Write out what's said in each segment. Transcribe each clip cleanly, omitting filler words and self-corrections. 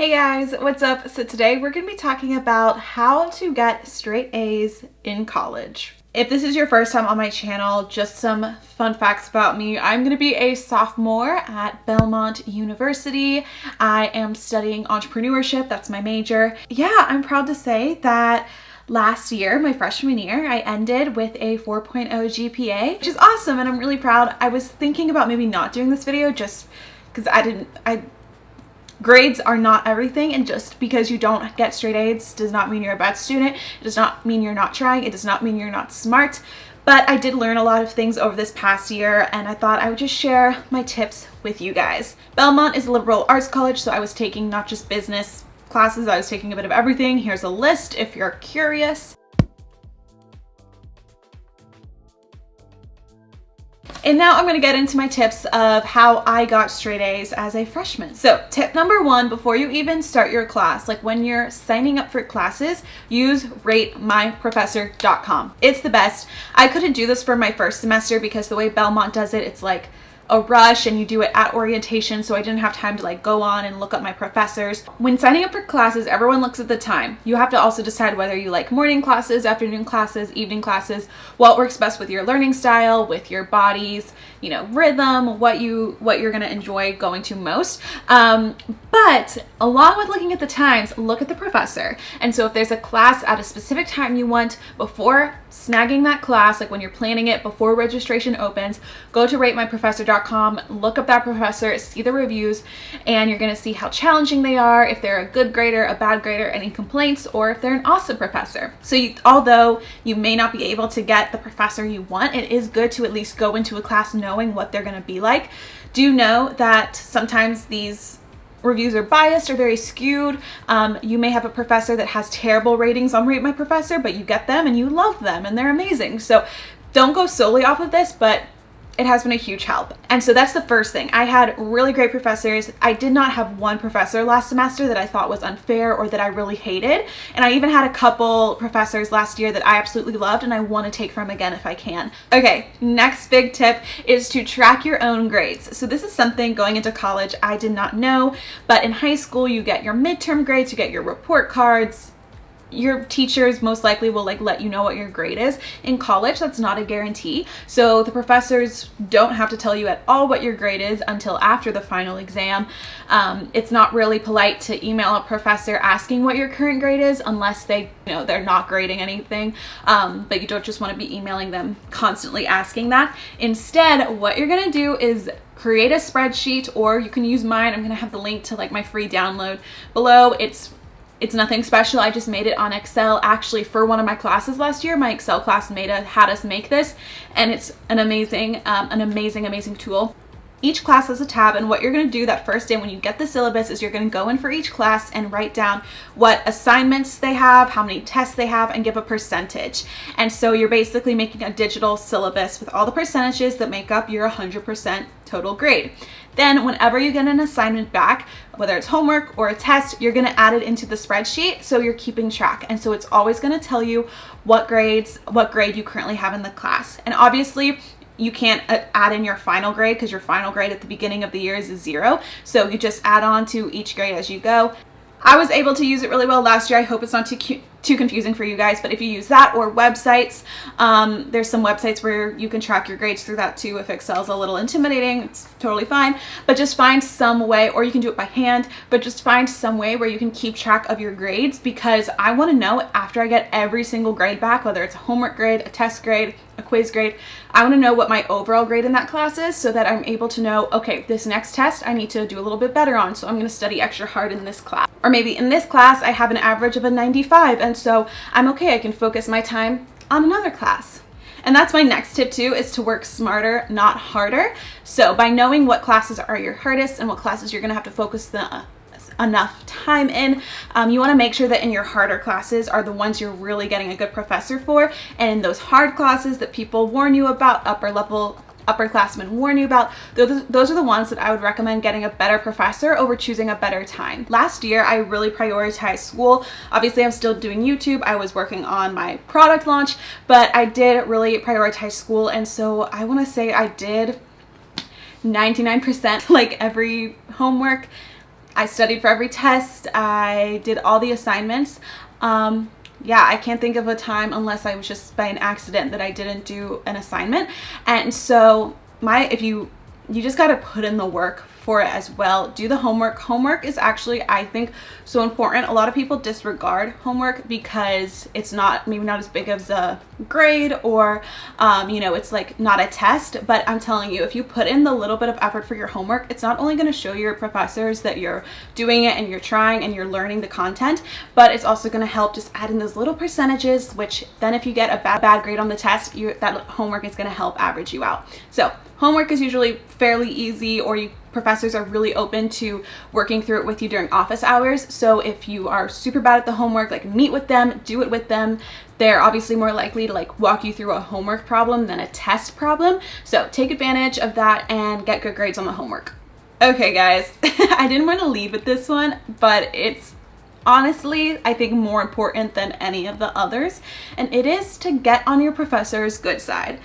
Hey guys, what's up? So today we're going to be talking about how to get straight A's in college. If this is your first time on my channel, just some fun facts about me. I'm going to be a sophomore at Belmont University. I am studying entrepreneurship. That's my major. Yeah, I'm proud to say that last year, my freshman year, I ended with a 4.0 GPA, which is awesome and I'm really proud. I was thinking about maybe not doing this video just because grades are not everything, and just because you don't get straight A's does not mean you're a bad student. It does not mean you're not trying. It does not mean you're not smart. But I did learn a lot of things over this past year, and I thought I would just share my tips with you guys. Belmont is a liberal arts college, so I was taking not just business classes, I was taking a bit of everything. Here's a list if you're curious. And now I'm going to get into my tips of how I got straight A's as a freshman. So tip number one, before you even start your class, like when you're signing up for classes, use ratemyprofessor.com. It's the best. I couldn't do this for my first semester because the way Belmont does it, it's like a rush and you do it at orientation, so I didn't have time to like go on and look up my professors. When signing up for classes, everyone looks at the time. You have to also decide whether you like morning classes, afternoon classes, evening classes, what works best with your learning style, with your body's, rhythm, what you're gonna enjoy going to most. But along with looking at the times, look at the professor. And so if there's a class at a specific time you want, before snagging that class, like when you're planning it before registration opens, go to ratemyprofessor.com, look up that professor, see the reviews, and you're gonna see how challenging they are, if they're a good grader, a bad grader, any complaints, or if they're an awesome professor. So although you may not be able to get the professor you want, it is good to at least go into a class knowing what they're gonna be like. Do know that sometimes these reviews are biased or very skewed. You may have a professor that has terrible ratings on Rate My Professor, but you get them and you love them and they're amazing. So don't go solely off of this, but it has been a huge help. And so that's the first thing. I had really great professors. I did not have one professor last semester that I thought was unfair or that I really hated. And I even had a couple professors last year that I absolutely loved and I want to take from again if I can. Okay, next big tip is to track your own grades. So this is something going into college I did not know, but in high school you get your midterm grades, you get your report cards. Your teachers most likely will let you know what your grade is. In college, that's not a guarantee. So the professors don't have to tell you at all what your grade is until after the final exam. It's not really polite to email a professor asking what your current grade is unless they're not grading anything. But you don't just want to be emailing them constantly asking that. Instead, what you're gonna do is create a spreadsheet, or you can use mine. I'm gonna have the link to my free download below. It's nothing special. I just made it on Excel. Actually, for one of my classes last year, my Excel class had us make this, and it's an amazing tool. Each class has a tab, and what you're going to do that first day when you get the syllabus is you're going to go in for each class and write down what assignments they have, how many tests they have, and give a percentage. And so you're basically making a digital syllabus with all the percentages that make up your 100% total grade. Then whenever you get an assignment back, whether it's homework or a test, you're going to add it into the spreadsheet so you're keeping track. And so it's always going to tell you what grade you currently have in the class. And obviously you can't add in your final grade because your final grade at the beginning of the year is a 0. So you just add on to each grade as you go. I was able to use it really well last year. I hope it's not too confusing for you guys, but if you use that or websites, there's some websites where you can track your grades through that too. If Excel's a little intimidating, it's totally fine, but just find some way, or you can do it by hand, but just find some way where you can keep track of your grades, because I want to know after I get every single grade back, whether it's a homework grade, a test grade, a quiz grade, I want to know what my overall grade in that class is so that I'm able to know, okay, this next test I need to do a little bit better on, so I'm going to study extra hard in this class. Or maybe in this class I have an average of a 95, and so I'm okay, I can focus my time on another class. And that's my next tip too, is to work smarter, not harder. So by knowing what classes are your hardest and what classes you're going to have to focus enough time in, you want to make sure that in your harder classes are the ones you're really getting a good professor for, and in those hard classes that people warn you about, upperclassmen warn you about, those are the ones that I would recommend getting a better professor over choosing a better time. Last year, I really prioritized school. Obviously, I'm still doing YouTube. I was working on my product launch, but I did really prioritize school, and so I want to say I did 99% every homework, I studied for every test. I did all the assignments. Yeah, I can't think of a time, unless I was just by an accident, that I didn't do an assignment. And so if you just got to put in the work for it as well. Do the homework. Homework is actually, I think, so important. A lot of people disregard homework because it's maybe not as big as a grade, or you know, it's like not a test. But I'm telling you, if you put in the little bit of effort for your homework, it's not only going to show your professors that you're doing it and you're trying and you're learning the content, but it's also going to help just add in those little percentages, which then if you get a bad grade on the test, that homework is going to help average you out. So homework is usually fairly easy, or professors are really open to working through it with you during office hours. So if you are super bad at the homework, like, meet with them, do it with them. They're obviously more likely to like walk you through a homework problem than a test problem. So take advantage of that and get good grades on the homework. Okay guys, I didn't want to lead with this one, but it's honestly, I think, more important than any of the others, and it is to get on your professor's good side.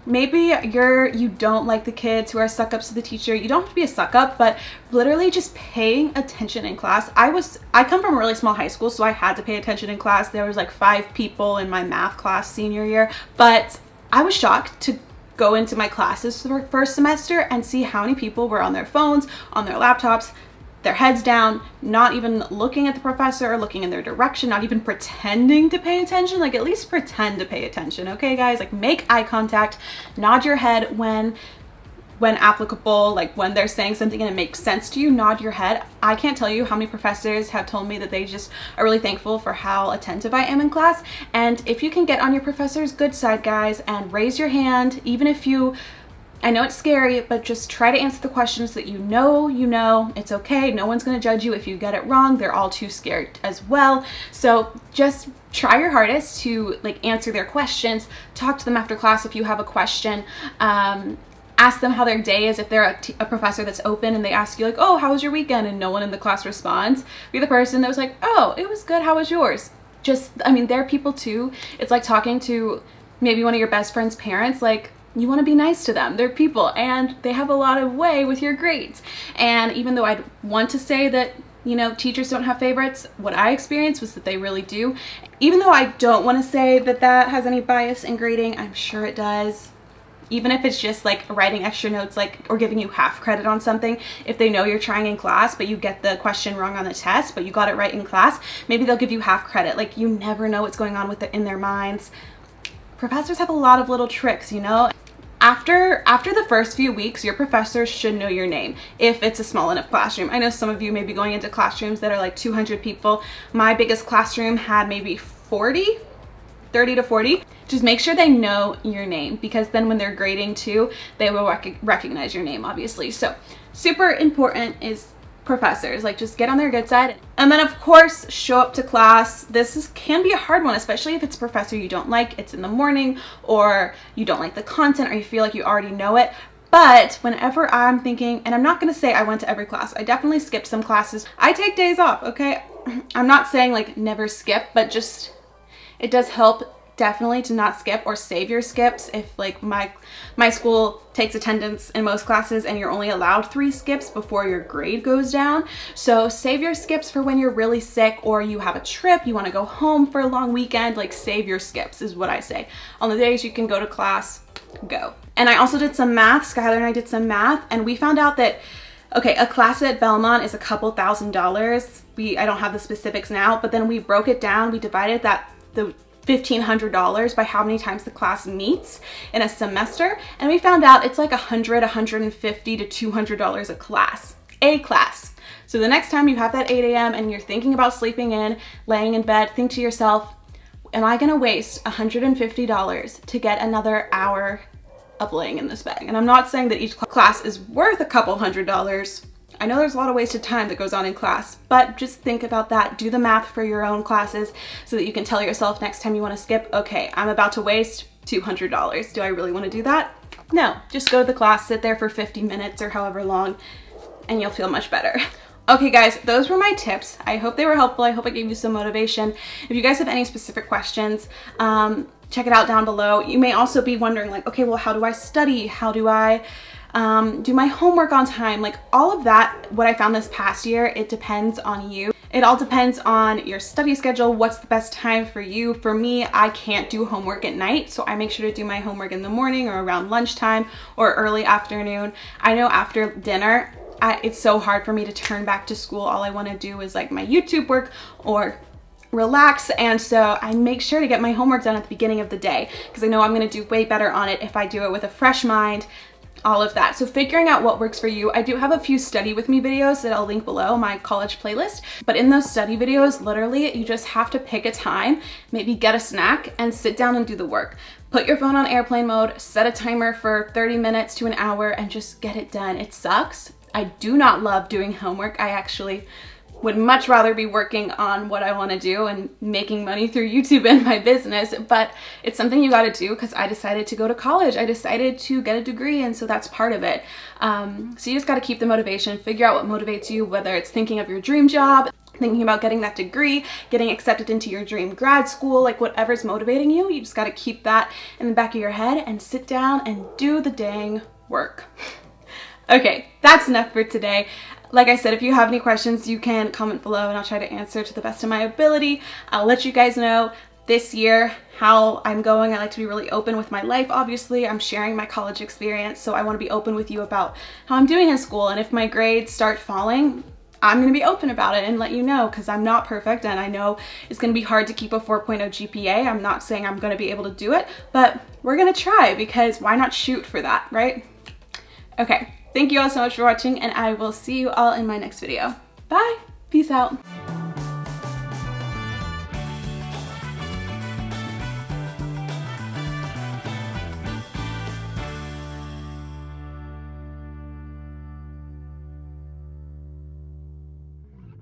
Maybe you don't like the kids who are suck-ups to the teacher. You don't have to be a suck-up, but literally just paying attention in class. I come from a really small high school, so I had to pay attention in class. There was like 5 people in my math class senior year, but I was shocked to go into my classes for first semester and see how many people were on their phones, on their laptops, their heads down, not even looking at the professor or looking in their direction, not even pretending to pay attention. Like, at least pretend to pay attention, okay guys? Like, make eye contact, nod your head when applicable, like when they're saying something and it makes sense to you, nod your head. I can't tell you how many professors have told me that they just are really thankful for how attentive I am in class. And if you can get on your professor's good side, guys, and raise your hand, even if I know it's scary, but just try to answer the questions that you know. It's okay. No one's going to judge you if you get it wrong. They're all too scared as well. So just try your hardest to like answer their questions. Talk to them after class if you have a question. Ask them how their day is. If they're a professor that's open and they ask you like, oh, how was your weekend? And no one in the class responds. Be the person that was like, oh, it was good. How was yours? I mean, they're people too. It's like talking to maybe one of your best friend's parents. Like, you want to be nice to them. They're people and they have a lot of way with your grades. And even though I'd want to say that, you know, teachers don't have favorites, what I experienced was that they really do. Even though I don't want to say that that has any bias in grading, I'm sure it does. Even if it's just like writing extra notes, like, or giving you half credit on something, if they know you're trying in class but you get the question wrong on the test but you got it right in class, maybe they'll give you half credit. Like, you never know what's going on in their minds. Professors have a lot of little tricks, you know. After the first few weeks, your professors should know your name if it's a small enough classroom. I know some of you may be going into classrooms that are like 200 people. My biggest classroom had maybe 30 to 40. Just make sure they know your name, because then when they're grading too, they will recognize your name, obviously. So super important is professors. Like, just get on their good side. And then of course, show up to class. Can be a hard one, especially if it's a professor you don't like, it's in the morning, or you don't like the content, or you feel like you already know it. But whenever I'm thinking, and I'm not going to say I went to every class, I definitely skipped some classes. I take days off, okay? I'm not saying like never skip, but just, it does help definitely to not skip, or save your skips. If like my school takes attendance in most classes and you're only allowed 3 skips before your grade goes down. So save your skips for when you're really sick, or you have a trip, you want to go home for a long weekend. Like, save your skips is what I say. On the days you can go to class, go. And I also did some math. Skylar and I did some math, and we found out that, okay, a class at Belmont is a couple $1,000s. I don't have the specifics now, but then we broke it down. We divided the $1,500 by how many times the class meets in a semester, and we found out it's like $100, $150 to $200 a class. So the next time you have that 8 a.m. and you're thinking about sleeping in, laying in bed, think to yourself, am I gonna waste $150 to get another hour of laying in this bed? And I'm not saying that each class is worth a couple $100s. I know there's a lot of wasted time that goes on in class, but just think about that. Do the math for your own classes so that you can tell yourself next time you want to skip, okay, I'm about to waste $200. Do I really want to do that? No, just go to the class, sit there for 50 minutes or however long, and you'll feel much better. Okay guys, those were my tips. I hope they were helpful. I hope I gave you some motivation. If you guys have any specific questions, check it out down below. You may also be wondering like, okay, well, how do I study? How do I do my homework on time, like all of that. What I found this past year, it depends on you. It all depends on your study schedule, what's the best time for you. For me, I can't do homework at night, so I make sure to do my homework in the morning or around lunchtime or early afternoon. I know after dinner, it's so hard for me to turn back to school. All I want to do is like my YouTube work or relax, and so I make sure to get my homework done at the beginning of the day because I know I'm going to do way better on it if I do it with a fresh mind. All of that. So figuring out what works for you. I do have a few study with me videos that I'll link below, my college playlist, but in those study videos, literally you just have to pick a time, maybe get a snack and sit down and do the work. Put your phone on airplane mode, set a timer for 30 minutes to an hour and just get it done. It sucks. I do not love doing homework. I actually would much rather be working on what I want to do and making money through YouTube and my business, but it's something you got to do because I decided to go to college. I decided to get a degree, and so that's part of it. So you just got to keep the motivation, figure out what motivates you, whether it's thinking of your dream job, thinking about getting that degree, getting accepted into your dream grad school, like whatever's motivating you, you just got to keep that in the back of your head and sit down and do the dang work. Okay, that's enough for today. Like I said, if you have any questions, you can comment below and I'll try to answer to the best of my ability. I'll let you guys know this year how I'm going. I like to be really open with my life, obviously. I'm sharing my college experience, so I want to be open with you about how I'm doing in school. And if my grades start falling, I'm going to be open about it and let you know because I'm not perfect and I know it's going to be hard to keep a 4.0 GPA. I'm not saying I'm going to be able to do it, but we're going to try because why not shoot for that, right? Okay. Thank you all so much for watching, and I will see you all in my next video. Bye! Peace out!